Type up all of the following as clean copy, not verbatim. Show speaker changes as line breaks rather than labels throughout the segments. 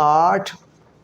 8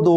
2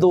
2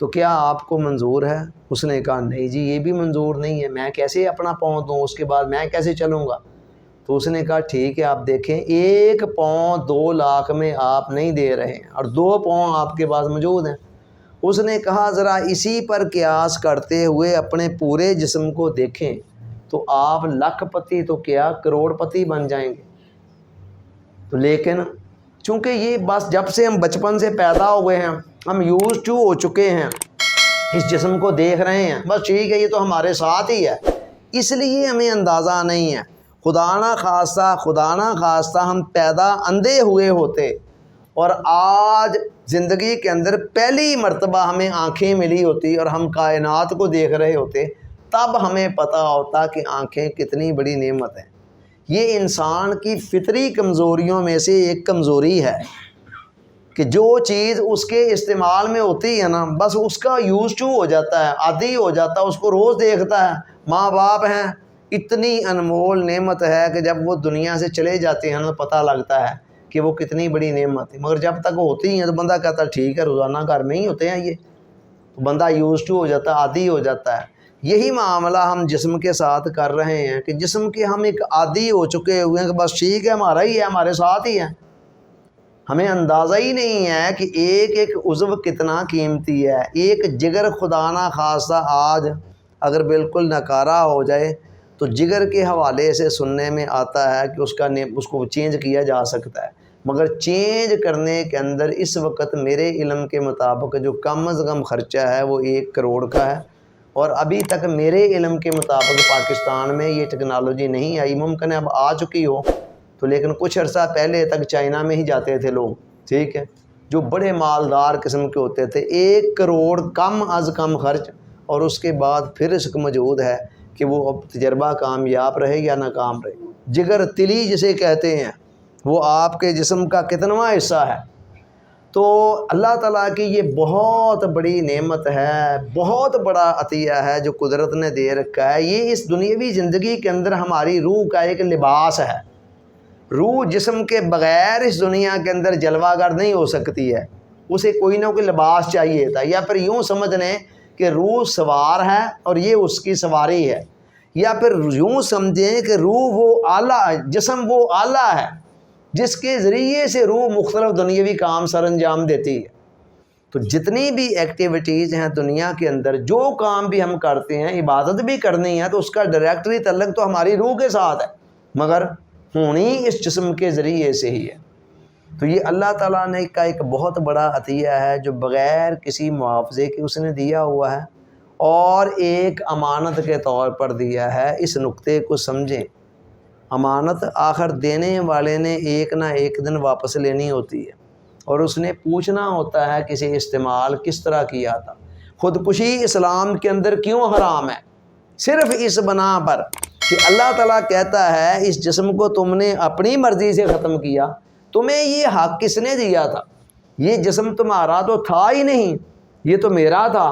تو کیا آپ کو منظور ہے؟ اس نے کہا نہیں جی یہ بھی منظور نہیں ہے، میں کیسے اپنا پاؤں دوں، اس کے بعد میں کیسے چلوں گا؟ تو اس نے کہا ٹھیک ہے آپ دیکھیں، 1 پاؤں 2 لاکھ میں آپ نہیں دے رہے ہیں اور 2 پاؤں آپ کے پاس موجود ہیں۔ اس نے کہا ذرا اسی پر قیاس کرتے ہوئے اپنے پورے جسم کو دیکھیں تو آپ لاکھ پتی تو کیا کروڑ پتی بن جائیں گے۔ تو لیکن چونکہ یہ بس جب سے ہم بچپن سے پیدا ہوئے ہیں، ہم یوز ٹو ہو چکے ہیں، اس جسم کو دیکھ رہے ہیں، بس ٹھیک ہے یہ تو ہمارے ساتھ ہی ہے، اس لیے ہمیں اندازہ نہیں ہے۔ خدا نہ خواستہ ہم پیدا اندھے ہوئے ہوتے اور آج زندگی کے اندر پہلی مرتبہ ہمیں آنکھیں ملی ہوتی اور ہم کائنات کو دیکھ رہے ہوتے، تب ہمیں پتہ ہوتا کہ آنکھیں کتنی بڑی نعمت ہیں۔ یہ انسان کی فطری کمزوریوں میں سے ایک کمزوری ہے کہ جو چیز اس کے استعمال میں ہوتی ہے نا، بس اس کا یوز ٹو ہو جاتا ہے، عادی ہو جاتا ہے، اس کو روز دیکھتا ہے۔ ماں باپ ہیں، اتنی انمول نعمت ہے کہ جب وہ دنیا سے چلے جاتے ہیں نا پتہ لگتا ہے کہ وہ کتنی بڑی نعمت ہے، مگر جب تک وہ ہوتی ہیں تو بندہ کہتا ہے ٹھیک ہے روزانہ گھر میں ہی ہوتے ہیں، یہ بندہ یوز ٹو ہو جاتا ہے، عادی ہو جاتا ہے۔ یہی معاملہ ہم جسم کے ساتھ کر رہے ہیں کہ جسم کے ہم ایک عادی ہو چکے ہوئے ہیں کہ بس ٹھیک ہے ہمارا ہی ہے، ہمارے ساتھ ہی ہے۔ ہمیں اندازہ ہی نہیں ہے کہ ایک ایک عضو کتنا قیمتی ہے۔ ایک جگر خدا نہ خواستہ آج اگر بالکل ناکارہ ہو جائے تو جگر کے حوالے سے سننے میں آتا ہے کہ اس کو چینج کیا جا سکتا ہے، مگر چینج کرنے کے اندر اس وقت میرے علم کے مطابق جو کم از کم خرچہ ہے وہ 1 کروڑ کا ہے، اور ابھی تک میرے علم کے مطابق پاکستان میں یہ ٹیکنالوجی نہیں آئی۔ ممکن ہے اب آ چکی ہو تو، لیکن کچھ عرصہ پہلے تک چائنا میں ہی جاتے تھے لوگ، ٹھیک ہے، جو بڑے مالدار قسم کے ہوتے تھے۔ 1 کروڑ کم از کم خرچ، اور اس کے بعد پھر رزق موجود ہے کہ وہ اب تجربہ کامیاب رہے یا ناکام رہے۔ جگر تلی جسے کہتے ہیں وہ آپ کے جسم کا کتنواں حصہ ہے؟ تو اللہ تعالیٰ کی یہ بہت بڑی نعمت ہے، بہت بڑا عطیہ ہے جو قدرت نے دے رکھا ہے۔ یہ اس دنیاوی زندگی کے اندر ہماری روح کا ایک لباس ہے۔ روح جسم کے بغیر اس دنیا کے اندر جلوہ گر نہیں ہو سکتی ہے، اسے کوئی نہ کوئی لباس چاہیے تھا۔ یا پھر یوں سمجھ لیں کہ روح سوار ہے اور یہ اس کی سواری ہے، یا پھر یوں سمجھیں کہ روح وہ آلہ، جسم وہ آلہ ہے جس کے ذریعے سے روح مختلف دنیاوی کام سر انجام دیتی ہے۔ تو جتنی بھی ایکٹیویٹیز ہیں دنیا کے اندر، جو کام بھی ہم کرتے ہیں، عبادت بھی کرنی ہے تو اس کا ڈائریکٹلی تعلق تو ہماری روح کے ساتھ ہے، مگر ہونی اس جسم کے ذریعے سے ہی ہے۔ تو یہ اللہ تعالیٰ نے کا ایک بہت بڑا عطیہ ہے جو بغیر کسی معاوضے کے اس نے دیا ہوا ہے، اور ایک امانت کے طور پر دیا ہے۔ اس نقطے کو سمجھیں، امانت آخر دینے والے نے ایک نہ ایک دن واپس لینی ہوتی ہے، اور اس نے پوچھنا ہوتا ہے کہ اسے استعمال کس طرح کیا تھا۔ خودکشی اسلام کے اندر کیوں حرام ہے؟ صرف اس بنا پر کہ اللہ تعالیٰ کہتا ہے اس جسم کو تم نے اپنی مرضی سے ختم کیا، تمہیں یہ حق کس نے دیا تھا؟ یہ جسم تمہارا تو تھا ہی نہیں، یہ تو میرا تھا،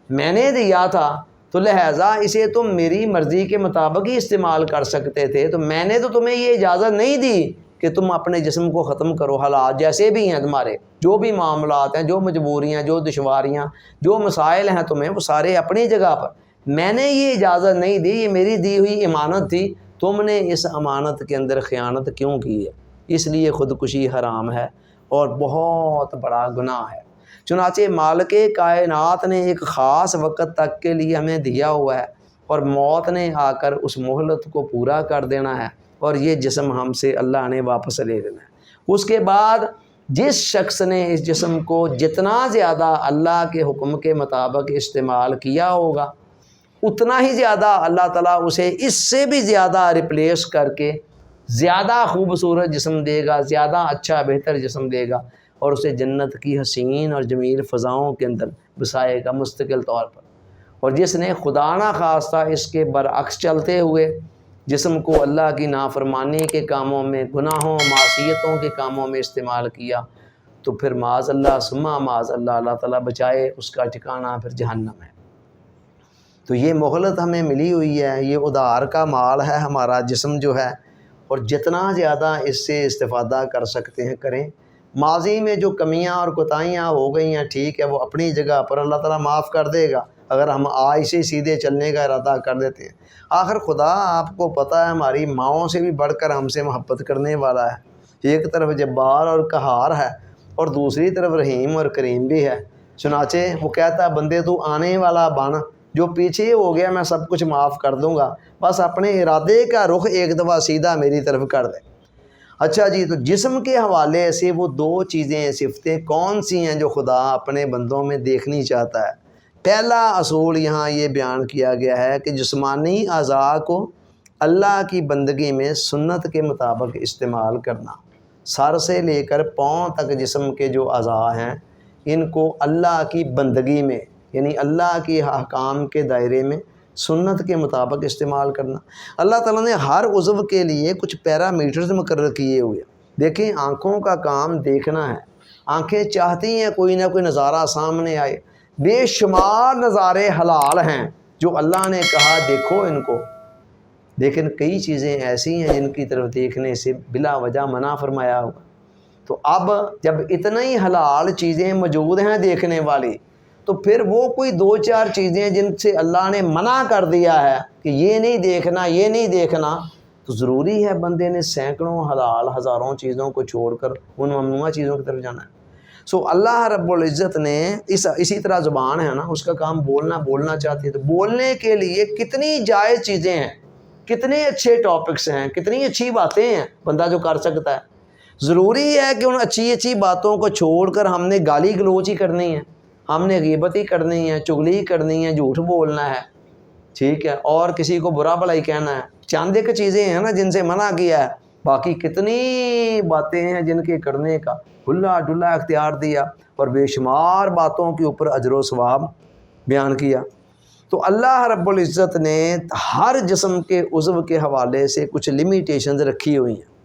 میں نے دیا تھا، تو لہٰذا اسے تم میری مرضی کے مطابق ہی استعمال کر سکتے تھے۔ تو میں نے تو تمہیں یہ اجازت نہیں دی کہ تم اپنے جسم کو ختم کرو۔ حالات جیسے بھی ہیں تمہارے، جو بھی معاملات ہیں، جو مجبوریاں، جو دشواریاں، جو مسائل ہیں تمہیں، وہ سارے اپنی جگہ پر، میں نے یہ اجازت نہیں دی، یہ میری دی ہوئی امانت تھی، تم نے اس امانت کے اندر خیانت کیوں کی ہے؟ اس لیے خودکشی حرام ہے اور بہت بڑا گناہ ہے۔ چنانچہ مالک کائنات نے ایک خاص وقت تک کے لیے ہمیں دیا ہوا ہے، اور موت نے آ کر اس مہلت کو پورا کر دینا ہے، اور یہ جسم ہم سے اللہ نے واپس لے لینا ہے۔ اس کے بعد جس شخص نے اس جسم کو جتنا زیادہ اللہ کے حکم کے مطابق استعمال کیا ہوگا، اتنا ہی زیادہ اللہ تعالیٰ اسے اس سے بھی زیادہ ریپلیس کر کے زیادہ خوبصورت جسم دے گا، زیادہ اچھا بہتر جسم دے گا، اور اسے جنت کی حسین اور جمیل فضاؤں کے اندر بسائے گا مستقل طور پر۔ اور جس نے خدا نہ خواستہ اس کے برعکس چلتے ہوئے جسم کو اللہ کی نافرمانی کے کاموں میں، گناہوں معصیتوں کے کاموں میں استعمال کیا، تو پھر معاذ اللہ ثم معاذ اللہ، اللہ تعالیٰ بچائے، اس کا ٹھکانہ پھر جہنم ہے۔ تو یہ مہلت ہمیں ملی ہوئی ہے، یہ ادھار کا مال ہے ہمارا جسم جو ہے، اور جتنا زیادہ اس سے استفادہ کر سکتے ہیں کریں، ماضی میں جو کمیاں اور کوتاہیاں ہو گئی ہیں ٹھیک ہے، وہ اپنی جگہ پر اللہ تعالیٰ معاف کر دے گا اگر ہم آج سے سیدھے چلنے کا ارادہ کر دیتے ہیں۔ آخر خدا آپ کو پتہ ہے ہماری ماؤں سے بھی بڑھ کر ہم سے محبت کرنے والا ہے، ایک طرف جبار اور قہار ہے اور دوسری طرف رحیم اور کریم بھی ہے۔ چنانچہ وہ کہتا ہے بندے تو آنے والا بن، جو پیچھے ہو گیا میں سب کچھ معاف کر دوں گا، بس اپنے ارادے کا رخ ایک دفعہ سیدھا میری طرف کر دے۔ اچھا جی، تو جسم کے حوالے سے وہ دو چیزیں صفتیں کون سی ہیں جو خدا اپنے بندوں میں دیکھنی چاہتا ہے؟ پہلا اصول یہاں یہ بیان کیا گیا ہے کہ جسمانی اعضاء کو اللہ کی بندگی میں سنت کے مطابق استعمال کرنا۔ سر سے لے کر پاؤں تک جسم کے جو اعضاء ہیں ان کو اللہ کی بندگی میں، یعنی اللہ کی احکام کے دائرے میں سنت کے مطابق استعمال کرنا۔ اللہ تعالیٰ نے ہر عضو کے لیے کچھ پیرامیٹرز مقرر کیے ہوئے۔ دیکھیں، آنکھوں کا کام دیکھنا ہے، آنکھیں چاہتی ہیں کوئی نہ کوئی نظارہ سامنے آئے، بے شمار نظارے حلال ہیں جو اللہ نے کہا دیکھو ان کو، لیکن کئی چیزیں ایسی ہیں جن کی طرف دیکھنے سے بلا وجہ منع فرمایا ہوا۔ تو اب جب اتنی حلال چیزیں موجود ہیں دیکھنے والی، تو پھر وہ کوئی دو چار چیزیں جن سے اللہ نے منع کر دیا ہے کہ یہ نہیں دیکھنا یہ نہیں دیکھنا، تو ضروری ہے بندے نے سینکڑوں حلال ہزاروں چیزوں کو چھوڑ کر ان ممنوع چیزوں کی طرف جانا ہے۔ اللہ رب العزت نے اسی طرح زبان ہے نا، اس کا کام بولنا چاہتی ہے، تو بولنے کے لیے کتنی جائز چیزیں ہیں، کتنے اچھے ٹاپکس ہیں، کتنی اچھی باتیں ہیں بندہ جو کر سکتا ہے۔ ضروری ہے کہ ان اچھی باتوں کو چھوڑ کر ہم نے گالی گلوچ ہی کرنی ہے، ہم نے غیبت ہی کرنی ہے، چغلی کرنی ہے، جھوٹ بولنا ہے، ٹھیک ہے، اور کسی کو برا بھلا ہی کہنا ہے۔ چاند ایک چیزیں ہیں نا جن سے منع کیا ہے، باقی کتنی باتیں ہیں جن کے کرنے کا کھلا ڈلا اختیار دیا اور بے شمار باتوں کے اوپر اجر و ثواب بیان کیا۔ تو اللہ رب العزت نے ہر جسم کے عضو کے حوالے سے کچھ لیمیٹیشنز رکھی ہوئی ہیں۔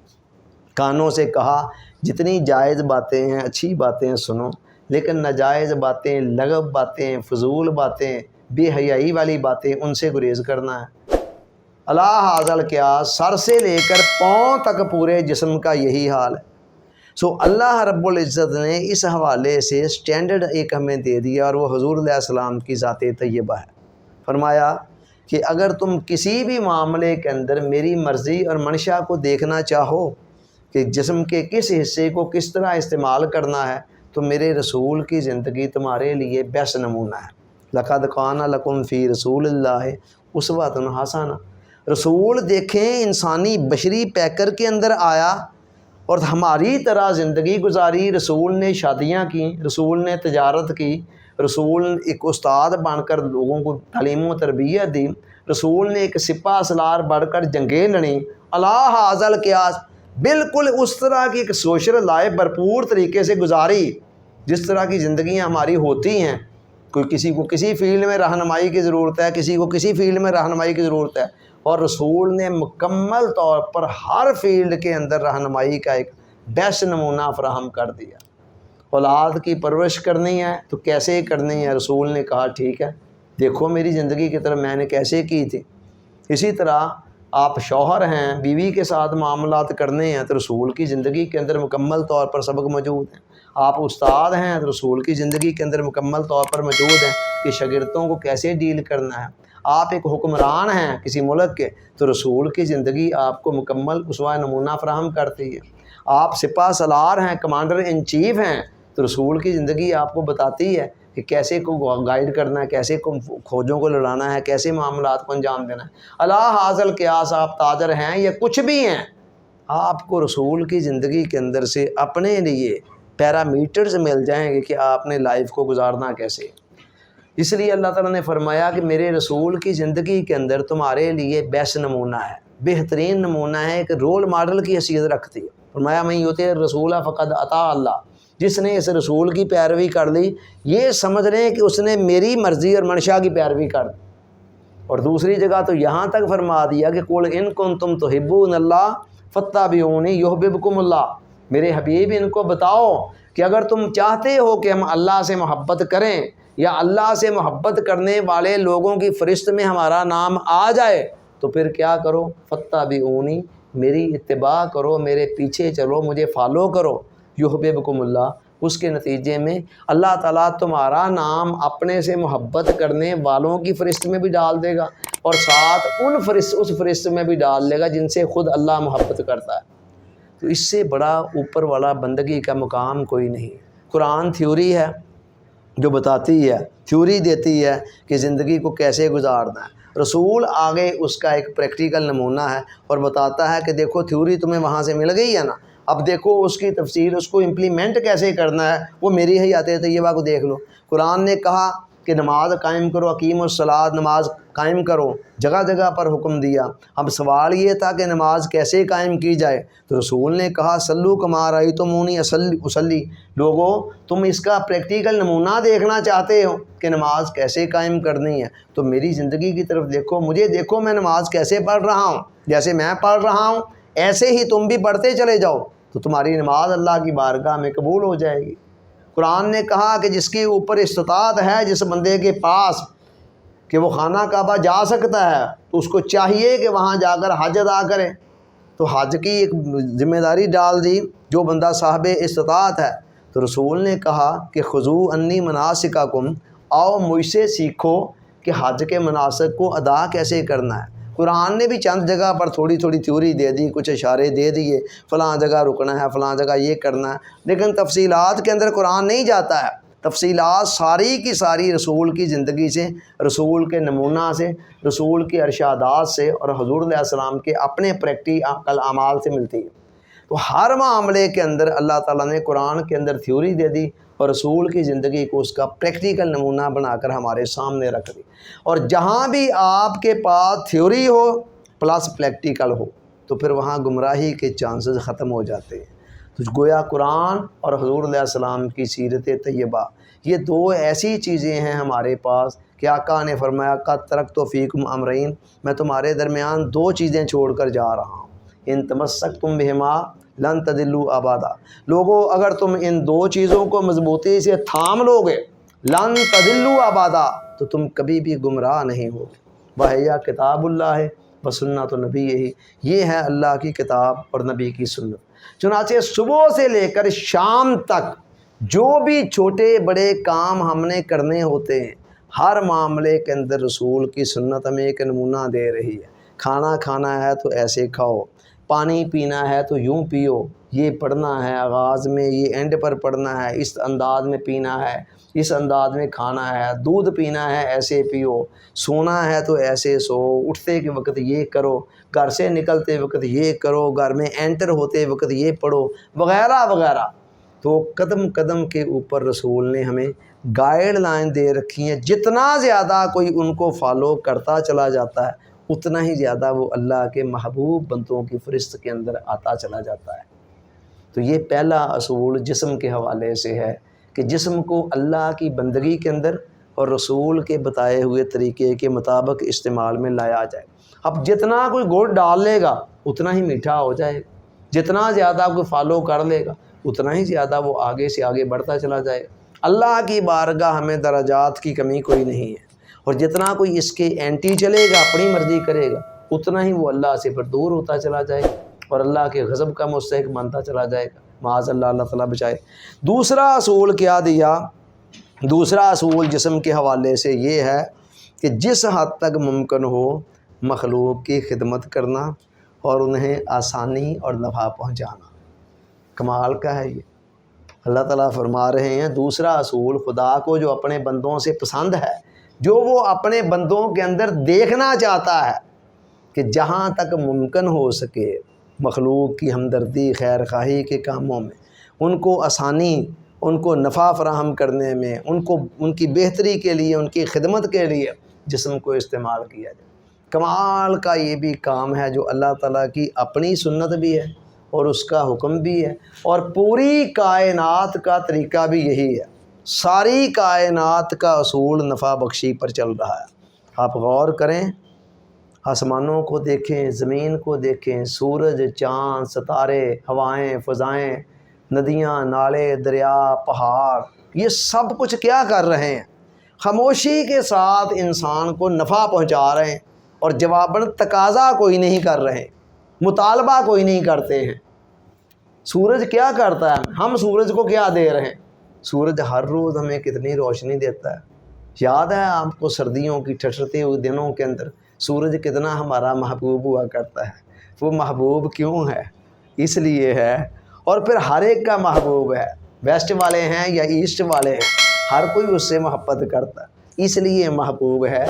کانوں سے کہا جتنی جائز باتیں ہیں اچھی باتیں سنو، لیکن ناجائز باتیں، لغو باتیں، فضول باتیں، بے حیائی والی باتیں ان سے گریز کرنا ہے۔ اللہ حاضل کیا سر سے لے کر پاؤں تک پورے جسم کا یہی حال ہے۔ اللہ رب العزت نے اس حوالے سے سٹینڈرڈ ایک ہمیں دے دیا، اور وہ حضور علیہ السلام کی ذات طیبہ ہے۔ فرمایا کہ اگر تم کسی بھی معاملے کے اندر میری مرضی اور منشا کو دیکھنا چاہو کہ جسم کے کس حصے کو کس طرح استعمال کرنا ہے، تو میرے رسول کی زندگی تمہارے لیے بیسٹ نمونہ ہے۔ لَقَدْ كَانَ لَكُمْ فِي رَسُولِ اللَّهِ أُسْوَةٌ حَسَنَةٌ۔ رسول دیکھیں انسانی بشری پیکر کے اندر آیا اور ہماری طرح زندگی گزاری، رسول نے شادیاں کی، رسول نے تجارت کی، رسول ایک استاد بن کر لوگوں کو تعلیم و تربیت دی، رسول نے ایک سپاہ سالار بڑھ کر جنگیں لڑیں۔ اللہ حاضل قیاس بالکل اس طرح کی ایک سوشل لائف بھرپور طریقے سے گزاری جس طرح کی زندگیاں ہماری ہوتی ہیں۔ کوئی کسی کو کسی فیلڈ میں رہنمائی کی ضرورت ہے، کسی کو کسی فیلڈ میں رہنمائی کی ضرورت ہے، اور رسول نے مکمل طور پر ہر فیلڈ کے اندر رہنمائی کا ایک بیسٹ نمونہ فراہم کر دیا۔ اولاد کی پرورش کرنی ہے تو کیسے کرنی ہے، رسول نے کہا ٹھیک ہے دیکھو میری زندگی کی طرف میں نے کیسے کی تھی۔ اسی طرح آپ شوہر ہیں، بیوی کے ساتھ معاملات کرنے ہیں تو رسول کی زندگی کے اندر مکمل طور پر سبق موجود ہیں۔ آپ استاد ہیں تو رسول کی زندگی کے اندر مکمل طور پر موجود ہیں کہ شاگردوں کو کیسے ڈیل کرنا ہے۔ آپ ایک حکمران ہیں کسی ملک کے تو رسول کی زندگی آپ کو مکمل اسوہ نمونہ فراہم کرتی ہے۔ آپ سپاہ سالار ہیں، کمانڈر ان چیف ہیں تو رسول کی زندگی آپ کو بتاتی ہے کہ کیسے کو گائیڈ کرنا ہے، کیسے کو فوجوں کو لڑانا ہے، کیسے معاملات کو انجام دینا ہے۔ اللہ حاضل قیاس آپ تاجر ہیں یا کچھ بھی ہیں، آپ کو رسول کی زندگی کے اندر سے اپنے لیے پیرامیٹرز مل جائیں گے کہ آپ نے لائف کو گزارنا کیسے۔ اس لیے اللہ تعالیٰ نے فرمایا کہ میرے رسول کی زندگی کے اندر تمہارے لیے بیسٹ نمونہ ہے، بہترین نمونہ ہے، ایک رول ماڈل کی حیثیت رکھتی ہے۔ فرمایا من یطع الرسول فقد اطاع اللہ، جس نے اس رسول کی پیروی کر لی یہ سمجھ لیں کہ اس نے میری مرضی اور منشا کی پیروی کر دی۔ اور دوسری جگہ تو یہاں تک فرما دیا کہ قل ان کنتم تحبون اللہ فاتبعونی یحببکم اللہ، میرے حبیب ان کو بتاؤ کہ اگر تم چاہتے ہو کہ ہم اللہ سے محبت کریں یا اللہ سے محبت کرنے والے لوگوں کی فہرست میں ہمارا نام آ جائے تو پھر کیا کرو، فاتبعونی، میری اتباع کرو، میرے پیچھے چلو، مجھے فالو کرو۔ یحببکم اللہ، اس کے نتیجے میں اللہ تعالیٰ تمہارا نام اپنے سے محبت کرنے والوں کی فہرست میں بھی ڈال دے گا، اور ساتھ اس فہرست میں بھی ڈال دے گا جن سے خود اللہ محبت کرتا ہے۔ تو اس سے بڑا اوپر والا بندگی کا مقام کوئی نہیں۔ قرآن تھیوری ہے جو بتاتی ہے، تھیوری دیتی ہے کہ زندگی کو کیسے گزارنا ہے، رسول آگے اس کا ایک پریکٹیکل نمونہ ہے اور بتاتا ہے کہ دیکھو تھیوری تمہیں وہاں سے مل گئی ہے نا، اب دیکھو اس کی تفصیل، اس کو امپلیمنٹ کیسے کرنا ہے، وہ میری حیات طیبہ کو دیکھ لو۔ قرآن نے کہا کہ نماز قائم کرو، اقیم الصلاۃ، نماز قائم کرو، جگہ جگہ پر حکم دیا۔ اب سوال یہ تھا کہ نماز کیسے قائم کی جائے، تو رسول نے کہا صلو کما رأیتمونی اصلی، لوگو تم اس کا پریکٹیکل نمونہ دیکھنا چاہتے ہو کہ نماز کیسے قائم کرنی ہے، تو میری زندگی کی طرف دیکھو، مجھے دیکھو میں نماز کیسے پڑھ رہا ہوں، جیسے میں پڑھ رہا ہوں ایسے ہی تم بھی پڑھتے چلے جاؤ، تو تمہاری نماز اللہ کی بارگاہ میں قبول ہو جائے گی۔ قرآن نے کہا کہ جس کے اوپر استطاعت ہے، جس بندے کے پاس کہ وہ خانہ کعبہ جا سکتا ہے، تو اس کو چاہیے کہ وہاں جا کر حج ادا کرے، تو حج کی ایک ذمہ داری ڈال دی جو بندہ صاحب استطاعت ہے۔ تو رسول نے کہا کہ خذوا عنی مناسککم، آؤ مجھ سے سیکھو کہ حج کے مناسک کو ادا کیسے کرنا ہے۔ قرآن نے بھی چند جگہ پر تھوڑی تھوڑی تھیوری دے دی، کچھ اشارے دے دیے، فلاں جگہ رکنا ہے، فلاں جگہ یہ کرنا ہے، لیکن تفصیلات کے اندر قرآن نہیں جاتا ہے۔ تفصیلات ساری کی ساری رسول کی زندگی سے، رسول کے نمونہ سے، رسول کے ارشادات سے اور حضور علیہ السلام کے اپنے پریکٹیکل اعمال سے ملتی ہے۔ تو ہر معاملے کے اندر اللہ تعالیٰ نے قرآن کے اندر تھیوری دے دی اور رسول کی زندگی کو اس کا پریکٹیکل نمونہ بنا کر ہمارے سامنے رکھ دی۔ اور جہاں بھی آپ کے پاس تھیوری ہو پلس پریکٹیکل ہو تو پھر وہاں گمراہی کے چانسز ختم ہو جاتے ہیں۔ تو گویا قرآن اور حضور علیہ السلام کی سیرت طیبہ یہ دو ایسی چیزیں ہیں ہمارے پاس کہ آقا نے فرمایا قد ترکت فیکم امرین، میں تمہارے درمیان دو چیزیں چھوڑ کر جا رہا ہوں، ان تمسکتم بہما لن تضلوا ابدا، لوگو اگر تم ان دو چیزوں کو مضبوطی سے تھام لو گے، لن تضلوا ابدا، تو تم کبھی بھی گمراہ نہیں ہوگے۔ وہیا کتاب اللہ ہے وسنت نبی، یہ ہے اللہ کی کتاب اور نبی کی سنت۔ چنانچہ صبح سے لے کر شام تک جو بھی چھوٹے بڑے کام ہم نے کرنے ہوتے ہیں، ہر معاملے کے اندر رسول کی سنت ہمیں ایک نمونہ دے رہی ہے۔ کھانا کھانا ہے تو ایسے کھاؤ، پانی پینا ہے تو یوں پیو، یہ پڑھنا ہے آغاز میں، یہ اینڈ پر پڑھنا ہے، اس انداز میں پینا ہے، اس انداز میں کھانا ہے، دودھ پینا ہے ایسے پیو، سونا ہے تو ایسے سو، اٹھتے کے وقت یہ کرو، گھر سے نکلتے وقت یہ کرو، گھر میں انٹر ہوتے وقت یہ پڑھو، وغیرہ وغیرہ۔ تو قدم قدم کے اوپر رسول نے ہمیں گائیڈ لائن دے رکھی ہیں، جتنا زیادہ کوئی ان کو فالو کرتا چلا جاتا ہے اتنا ہی زیادہ وہ اللہ کے محبوب بندوں کی فہرست کے اندر آتا چلا جاتا ہے۔ تو یہ پہلا اصول جسم کے حوالے سے ہے کہ جسم کو اللہ کی بندگی کے اندر اور رسول کے بتائے ہوئے طریقے کے مطابق استعمال میں لایا جائے۔ اب جتنا کوئی گڑ ڈال لے گا اتنا ہی میٹھا ہو جائے گا، جتنا زیادہ کوئی فالو کر لے گا اتنا ہی زیادہ وہ آگے سے آگے بڑھتا چلا جائے گا۔ اللہ کی بارگاہ ہمیں درجات کی کمی کوئی نہیں ہے، اور جتنا کوئی اس کے اینٹی چلے گا، اپنی مرضی کرے گا، اتنا ہی وہ اللہ سے پھر دور ہوتا چلا جائے گا اور اللہ کے غضب کا مستحق بنتا چلا جائے گا۔ معاذ اللہ، اللہ تعالیٰ بچائے۔ دوسرا اصول کیا دیا؟ دوسرا اصول جسم کے حوالے سے یہ ہے کہ جس حد تک ممکن ہو مخلوق کی خدمت کرنا اور انہیں آسانی اور نفع پہنچانا۔ کمال کا ہے یہ۔ اللہ تعالیٰ فرما رہے ہیں دوسرا اصول خدا کو جو اپنے بندوں سے پسند ہے، جو وہ اپنے بندوں کے اندر دیکھنا چاہتا ہے کہ جہاں تک ممکن ہو سکے مخلوق کی ہمدردی خیر خواہی کے کاموں میں، ان کو آسانی، ان کو نفع فراہم کرنے میں، ان کی بہتری کے لیے، ان کی خدمت کے لیے جسم کو استعمال کیا جائے۔ کمال کا یہ بھی کام ہے جو اللہ تعالیٰ کی اپنی سنت بھی ہے اور اس کا حکم بھی ہے، اور پوری کائنات کا طریقہ بھی یہی ہے۔ ساری کائنات کا اصول نفع بخشی پر چل رہا ہے۔ آپ غور کریں، آسمانوں کو دیکھیں، زمین کو دیکھیں، سورج، چاند، ستارے، ہوائیں، فضائیں، ندیاں، نالے، دریا، پہاڑ، یہ سب کچھ کیا کر رہے ہیں؟ خاموشی کے ساتھ انسان کو نفع پہنچا رہے ہیں، اور جواباً تقاضا کوئی نہیں کر رہے، مطالبہ کوئی نہیں کرتے ہیں۔ سورج کیا کرتا ہے؟ ہم سورج کو کیا دے رہے ہیں؟ سورج ہر روز ہمیں کتنی روشنی دیتا ہے. یاد ہے آپ کو سردیوں کی ٹھٹھرتے ہوئے دنوں کے اندر سورج کتنا ہمارا محبوب ہوا کرتا ہے. وہ محبوب کیوں ہے؟ اس لیے ہے. اور پھر ہر ایک کا محبوب ہے، ویسٹ والے ہیں یا ایسٹ والے ہیں، ہر کوئی اس سے محبت کرتا ہے. اس لیے محبوب ہے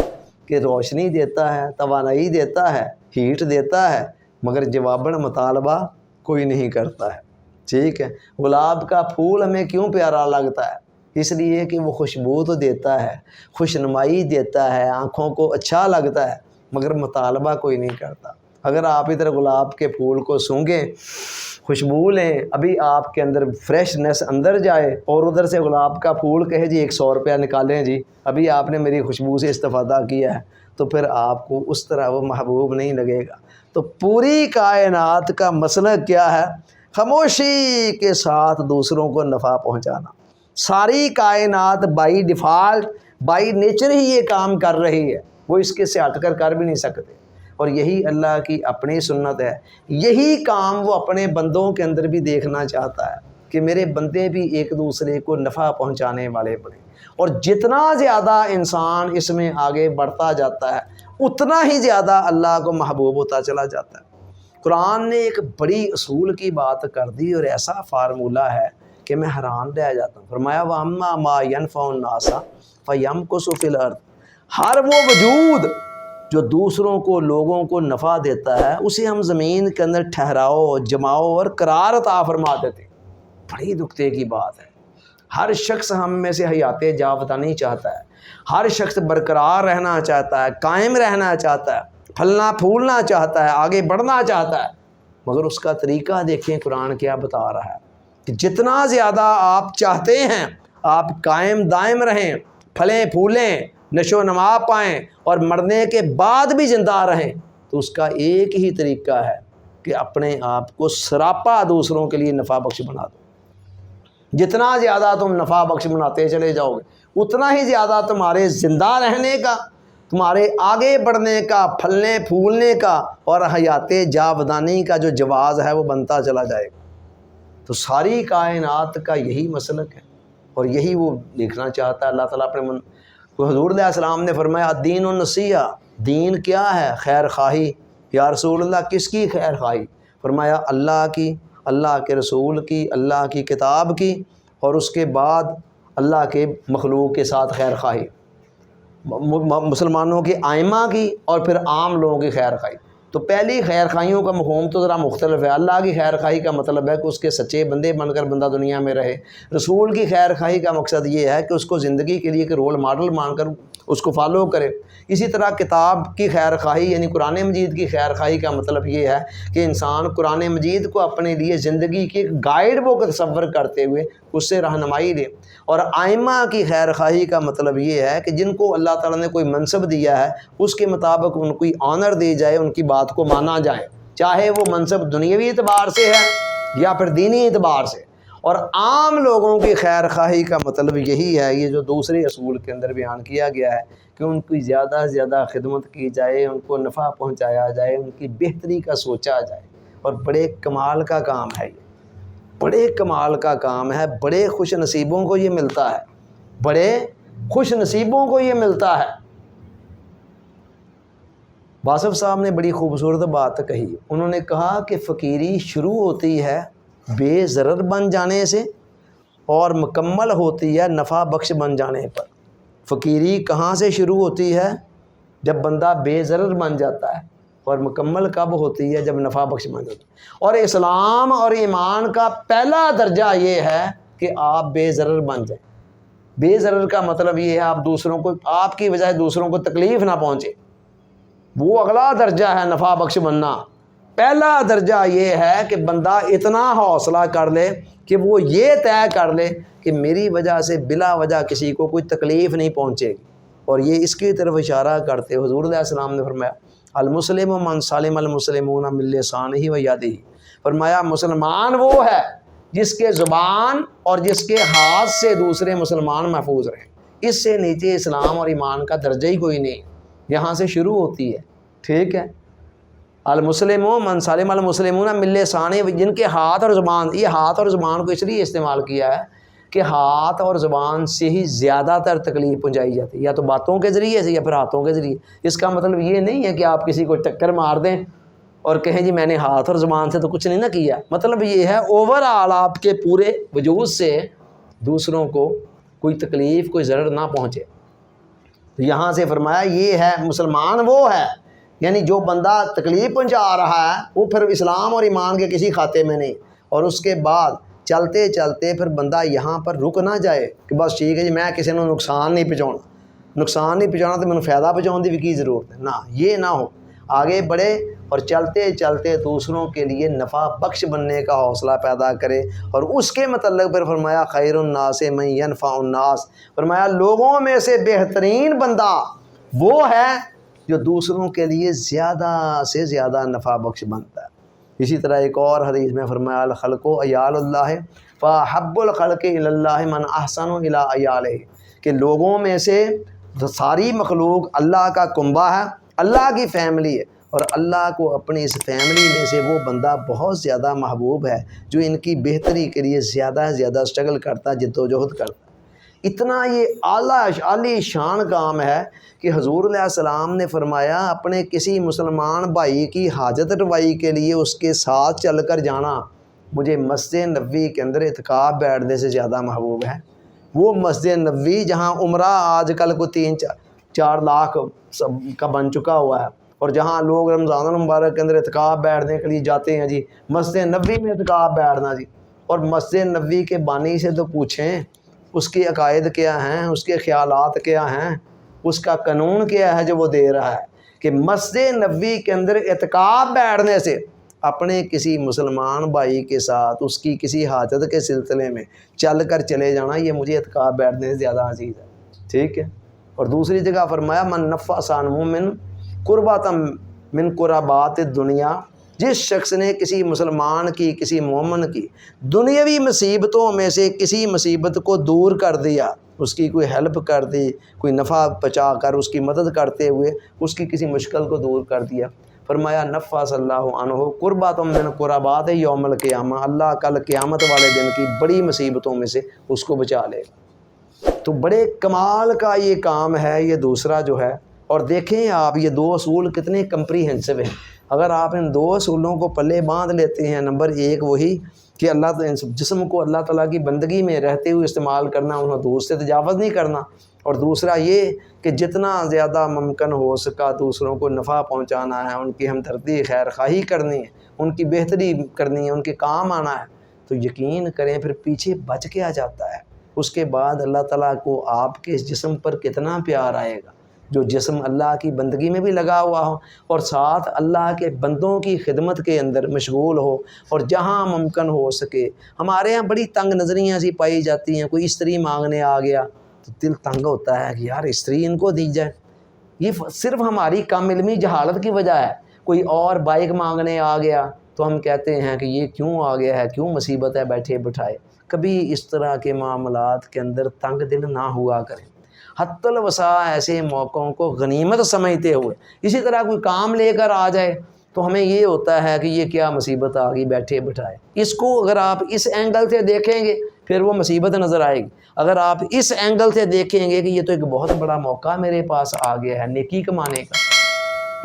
کہ روشنی دیتا ہے، توانائی دیتا ہے، ہیٹ دیتا ہے، مگر جواباً مطالبہ کوئی نہیں کرتا ہے. ٹھیک ہے. گلاب کا پھول ہمیں کیوں پیارا لگتا ہے؟ اس لیے کہ وہ خوشبو تو دیتا ہے، خوشنمائی دیتا ہے، آنکھوں کو اچھا لگتا ہے، مگر مطالبہ کوئی نہیں کرتا. اگر آپ ادھر گلاب کے پھول کو سونگیں، خوشبو لیں، ابھی آپ کے اندر فریشنس اندر جائے، اور ادھر سے گلاب کا پھول کہے جی 100 روپیہ نکالیں جی، ابھی آپ نے میری خوشبو سے استفادہ کیا ہے، تو پھر آپ کو اس طرح وہ محبوب نہیں لگے گا. تو پوری کائنات کا مسلک کیا ہے؟ خاموشی کے ساتھ دوسروں کو نفع پہنچانا. ساری کائنات بائی ڈیفالٹ، بائی نیچر ہی یہ کام کر رہی ہے، وہ اس کے سے ہٹ کر بھی نہیں سکتے. اور یہی اللہ کی اپنی سنت ہے. یہی کام وہ اپنے بندوں کے اندر بھی دیکھنا چاہتا ہے کہ میرے بندے بھی ایک دوسرے کو نفع پہنچانے والے بنے. اور جتنا زیادہ انسان اس میں آگے بڑھتا جاتا ہے اتنا ہی زیادہ اللہ کو محبوب ہوتا چلا جاتا ہے. قرآن نے ایک بڑی اصول کی بات کر دی اور ایسا فارمولہ ہے کہ میں حیران رہ جاتا ہوں. فرمایا وَأَمَّا مَا يَنْفَعُ النَّاسَ فَيَمْكُثُ فِي الْأَرْضِ. ہر وہ وجود جو دوسروں کو، لوگوں کو نفع دیتا ہے، اسے ہم زمین کے اندر ٹھہراؤ، جماؤ اور قرار عطا فرما دیتے. بڑی دکھتے کی بات ہے. ہر شخص ہم میں سے حیات جاودانی چاہتا ہے، ہر شخص برقرار رہنا چاہتا ہے، قائم رہنا چاہتا ہے، پھلنا پھولنا چاہتا ہے، آگے بڑھنا چاہتا ہے. مگر اس کا طریقہ دیکھیں قرآن کیا بتا رہا ہے کہ جتنا زیادہ آپ چاہتے ہیں آپ قائم دائم رہیں، پھلیں پھولیں، نشو و نما پائیں اور مرنے کے بعد بھی زندہ رہیں، تو اس کا ایک ہی طریقہ ہے کہ اپنے آپ کو سراپا دوسروں کے لیے نفع بخش بنا دو. جتنا زیادہ تم نفع بخش بناتے چلے جاؤ گے اتنا ہی زیادہ تمہارے زندہ رہنے کا، تمہارے آگے بڑھنے کا، پھلنے پھولنے کا اور حیات جاودانی کا جو جواز ہے وہ بنتا چلا جائے گا. تو ساری کائنات کا یہی مسلک ہے اور یہی وہ دیکھنا چاہتا ہے اللہ تعالیٰ. اپنے حضور علیہ السلام نے فرمایا الدین النصیحہ، دین کیا ہے؟ خیر خواہی. یا رسول اللہ کس کی خیر خواہی؟ فرمایا اللہ کی، اللہ کے رسول کی، اللہ کی کتاب کی، اور اس کے بعد اللہ کے مخلوق کے ساتھ خیر خواہی، مسلمانوں کے ائمہ کی اور پھر عام لوگوں کی خیر خواہی. تو پہلی خیر خواہیوں کا مفہوم تو ذرا مختلف ہے. اللہ کی خیر خواہی کا مطلب ہے کہ اس کے سچے بندے بن کر بندہ دنیا میں رہے. رسول کی خیر خواہی کا مقصد یہ ہے کہ اس کو زندگی کے لیے ایک رول ماڈل مان کر اس کو فالو کرے. اسی طرح کتاب کی خیر خواہی یعنی قرآن مجید کی خیر خواہی کا مطلب یہ ہے کہ انسان قرآن مجید کو اپنے لیے زندگی کی ایک گائیڈ بک تصور کرتے ہوئے اس سے رہنمائی دے. اور ائمہ کی خیر خواہی کا مطلب یہ ہے کہ جن کو اللہ تعالیٰ نے کوئی منصب دیا ہے اس کے مطابق ان کو آنر دی جائے، ان کی بات کو مانا جائے، چاہے وہ منصب دنیاوی اعتبار سے ہے یا پھر دینی اعتبار سے. اور عام لوگوں کی خیر خواہی کا مطلب یہی ہے، یہ جو دوسرے اصول کے اندر بیان کیا گیا ہے کہ ان کی زیادہ سے زیادہ خدمت کی جائے، ان کو نفع پہنچایا جائے، ان کی بہتری کا سوچا جائے. اور بڑے کمال کا کام ہے یہ، بڑے کمال کا کام ہے. بڑے خوش نصیبوں کو یہ ملتا ہے، بڑے خوش نصیبوں کو یہ ملتا ہے. واصف صاحب نے بڑی خوبصورت بات کہی. انہوں نے کہا کہ فقیری شروع ہوتی ہے بے ضرر بن جانے سے اور مکمل ہوتی ہے نفع بخش بن جانے پر. فقیری کہاں سے شروع ہوتی ہے؟ جب بندہ بے ضرر بن جاتا ہے. اور مکمل کب ہوتی ہے؟ جب نفع بخش بن جاتا ہے. اور اسلام اور ایمان کا پہلا درجہ یہ ہے کہ آپ بے ضرر بن جائیں. بے ضرر کا مطلب یہ ہے آپ دوسروں کو، آپ کی وجہ سے دوسروں کو تکلیف نہ پہنچے. وہ اگلا درجہ ہے نفع بخش بننا. پہلا درجہ یہ ہے کہ بندہ اتنا حوصلہ کر لے کہ وہ یہ طے کر لے کہ میری وجہ سے بلا وجہ کسی کو کوئی تکلیف نہیں پہنچے گی. اور یہ اس کی طرف اشارہ کرتے حضور علیہ السلام نے فرمایا المسلم من سالم المسلمون من لسانہ و یدہ. فرمایا مسلمان وہ ہے جس کے زبان اور جس کے ہاتھ سے دوسرے مسلمان محفوظ رہیں. اس سے نیچے اسلام اور ایمان کا درجہ ہی کوئی نہیں. یہاں سے شروع ہوتی ہے. ٹھیک ہے. المسلم من سلم المسلمون من لسانہ، جن کے ہاتھ اور زبان، یہ ہاتھ اور زبان کو اس لیے استعمال کیا ہے کہ ہاتھ اور زبان سے ہی زیادہ تر تکلیف پہنچائی جاتی ہے، یا تو باتوں کے ذریعے سے یا پھر ہاتھوں کے ذریعے۔ اس کا مطلب یہ نہیں ہے کہ آپ کسی کو ٹکر مار دیں اور کہیں جی میں نے ہاتھ اور زبان سے تو کچھ نہیں نہ کیا، مطلب یہ ہے اوور آل آپ کے پورے وجود سے دوسروں کو کوئی تکلیف، کوئی ضرر نہ پہنچے۔ تو یہاں سے فرمایا یہ ہے مسلمان وہ ہے، یعنی جو بندہ تکلیف پہنچا رہا ہے وہ پھر اسلام اور ایمان کے کسی کھاتے میں نہیں، اور اس کے بعد چلتے چلتے پھر بندہ یہاں پر رک نہ جائے کہ بس ٹھیک ہے جی میں کسی نے نقصان نہیں پہنچانا تو میں فائدہ پہنچاؤں دی کی ضرورت ہے، نہ یہ نہ ہو، آگے بڑھے اور چلتے چلتے دوسروں کے لیے نفع بخش بننے کا حوصلہ پیدا کرے۔ اور اس کے متعلق پھر فرمایا خیر الناس من ینفع الناس، فرمایا لوگوں میں سے بہترین بندہ وہ ہے جو دوسروں کے لیے زیادہ سے زیادہ نفع بخش بنتا ہے۔ اسی طرح ایک اور حدیث میں فرمایا الخلق عیال اللہ فاحب الخلق الی اللہ من احسن الی عیالہ، کہ لوگوں میں سے ساری مخلوق اللہ کا کنبہ ہے، اللہ کی فیملی ہے، اور اللہ کو اپنی اس فیملی میں سے وہ بندہ بہت زیادہ محبوب ہے جو ان کی بہتری کے لیے زیادہ سے زیادہ اسٹرگل کرتا، جد و جہد کرتا۔ اتنا یہ عالی شان کام ہے کہ حضور علیہ السلام نے فرمایا اپنے کسی مسلمان بھائی کی حاجت روائی کے لیے اس کے ساتھ چل کر جانا مجھے مسجد نبوی کے اندر اعتکاف بیٹھنے سے زیادہ محبوب ہے۔ وہ مسجد نبوی جہاں عمرہ آج کل کو 3-4 لاکھ کا بن چکا ہوا ہے، اور جہاں لوگ رمضان المبارک کے اندر اعتکاف بیٹھنے کے لیے جاتے ہیں جی مسجد نبوی میں اعتکاف بیٹھنا جی، اور مسجد نبوی کے بانی سے تو پوچھیں اس کے عقائد کیا ہیں، اس کے خیالات کیا ہیں، اس کا قانون کیا ہے جو وہ دے رہا ہے کہ مسجد نبوی کے اندر اعتکاف بیٹھنے سے اپنے کسی مسلمان بھائی کے ساتھ اس کی کسی حاجت کے سلسلے میں چل کر چلے جانا یہ مجھے اعتکاف بیٹھنے سے زیادہ عزیز ہے، ٹھیک ہے۔ اور دوسری جگہ فرمایا من نفس عن مومن قربۃ من قربات الدنیا، جس شخص نے کسی مسلمان کی، کسی مومن کی دنیاوی مصیبتوں میں سے کسی مصیبت کو دور کر دیا، اس کی کوئی ہیلپ کر دی، کوئی نفع پہنچا کر اس کی مدد کرتے ہوئے اس کی کسی مشکل کو دور کر دیا، فرمایا نفس اللہ عنہ قربۃ من قربات یوم القیامہ، اللہ کل قیامت والے دن کی بڑی مصیبتوں میں سے اس کو بچا لے گا۔ تو بڑے کمال کا یہ کام ہے یہ دوسرا جو ہے۔ اور دیکھیں آپ یہ 2 اصول کتنے کمپریہنسو ہیں، اگر آپ ان 2 اصولوں کو پلے باندھ لیتے ہیں، نمبر 1 وہی کہ جسم کو اللہ تعالیٰ کی بندگی میں رہتے ہوئے استعمال کرنا، انہیں حدود سے تجاوز نہیں کرنا، اور دوسرا یہ کہ جتنا زیادہ ممکن ہو سکا دوسروں کو نفع پہنچانا ہے، ان کی ہمدردی خیر خواہی کرنی ہے، ان کی بہتری کرنی ہے، ان کے کام آنا ہے، تو یقین کریں پھر پیچھے بچ کے آ جاتا ہے۔ اس کے بعد اللہ تعالیٰ کو آپ کے اس جسم پر کتنا پیار آئے گا، جو جسم اللہ کی بندگی میں بھی لگا ہوا ہو اور ساتھ اللہ کے بندوں کی خدمت کے اندر مشغول ہو، اور جہاں ممکن ہو سکے۔ ہمارے ہاں بڑی تنگ نظریاں سی پائی جاتی ہیں، کوئی استری مانگنے آ گیا تو دل تنگ ہوتا ہے کہ یار استری ان کو دی جائے، یہ صرف ہماری کم علمی جہالت کی وجہ ہے۔ کوئی اور بائک مانگنے آ گیا تو ہم کہتے ہیں کہ یہ کیوں آ گیا ہے، کیوں مصیبت ہے بیٹھے بٹھائے۔ کبھی اس طرح کے معاملات کے اندر تنگ دل نہ ہوا کریں، حتی الوسع ایسے موقعوں کو غنیمت سمجھتے ہوئے۔ اسی طرح کوئی کام لے کر آ جائے تو ہمیں یہ ہوتا ہے کہ یہ کیا مصیبت آ گئی بیٹھے بٹھائے، اس کو اگر آپ اس اینگل سے دیکھیں گے پھر وہ مصیبت نظر آئے گی، اگر آپ اس اینگل سے دیکھیں گے کہ یہ تو ایک بہت بڑا موقع میرے پاس آ گیا ہے نیکی کمانے کا،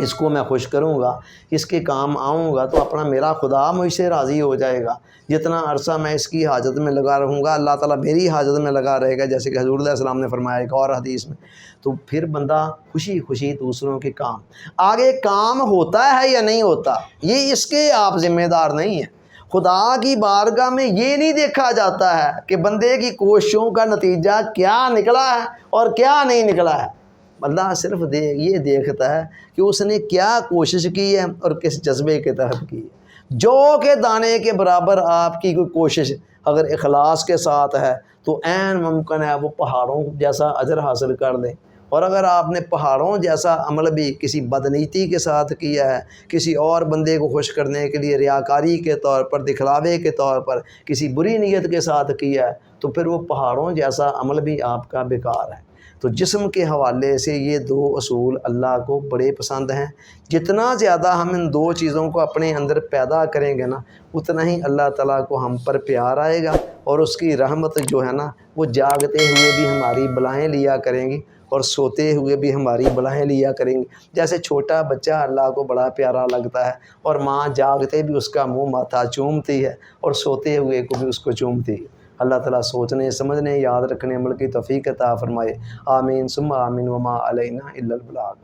اس کو میں خوش کروں گا، اس کے کام آؤں گا تو اپنا میرا خدا مجھ سے راضی ہو جائے گا، جتنا عرصہ میں اس کی حاجت میں لگا رہوں گا اللہ تعالیٰ میری حاجت میں لگا رہے گا، جیسے کہ حضور علیہ السلام نے فرمایا ایک اور حدیث میں۔ تو پھر بندہ خوشی خوشی دوسروں کے کام آگے کام ہوتا ہے یا نہیں ہوتا یہ اس کے آپ ذمہ دار نہیں ہیں۔ خدا کی بارگاہ میں یہ نہیں دیکھا جاتا ہے کہ بندے کی کوششوں کا نتیجہ کیا نکلا ہے اور کیا نہیں نکلا ہے، اللہ صرف یہ دیکھتا ہے کہ اس نے کیا کوشش کی ہے اور کس جذبے کے تحت کی ہے۔ جو کہ دانے کے برابر آپ کی کوئی کوشش اگر اخلاص کے ساتھ ہے تو عین ممکن ہے وہ پہاڑوں جیسا اجر حاصل کر لے، اور اگر آپ نے پہاڑوں جیسا عمل بھی کسی بدنیتی کے ساتھ کیا ہے، کسی اور بندے کو خوش کرنے کے لیے ریاکاری کے طور پر، دکھلاوے کے طور پر کسی بری نیت کے ساتھ کیا ہے، تو پھر وہ پہاڑوں جیسا عمل بھی آپ کا بیکار ہے۔ تو جسم کے حوالے سے یہ دو اصول اللہ کو بڑے پسند ہیں۔ جتنا زیادہ ہم ان دو چیزوں کو اپنے اندر پیدا کریں گے نا، اتنا ہی اللہ تعالیٰ کو ہم پر پیار آئے گا، اور اس کی رحمت جو ہے نا وہ جاگتے ہوئے بھی ہماری بلائیں لیا کریں گی اور سوتے ہوئے بھی ہماری بلائیں لیا کریں گی۔ جیسے چھوٹا بچہ اللہ کو بڑا پیارا لگتا ہے، اور ماں جاگتے بھی اس کا منہ ماتھا چومتی ہے اور سوتے ہوئے کو بھی اس کو چومتی ہے۔ اللہ تعالیٰ سوچنے سمجھنے یاد رکھنے عمل کی توفیق عطا فرمائے۔ آمین ثم آمین، وما علینا الا البلاغ۔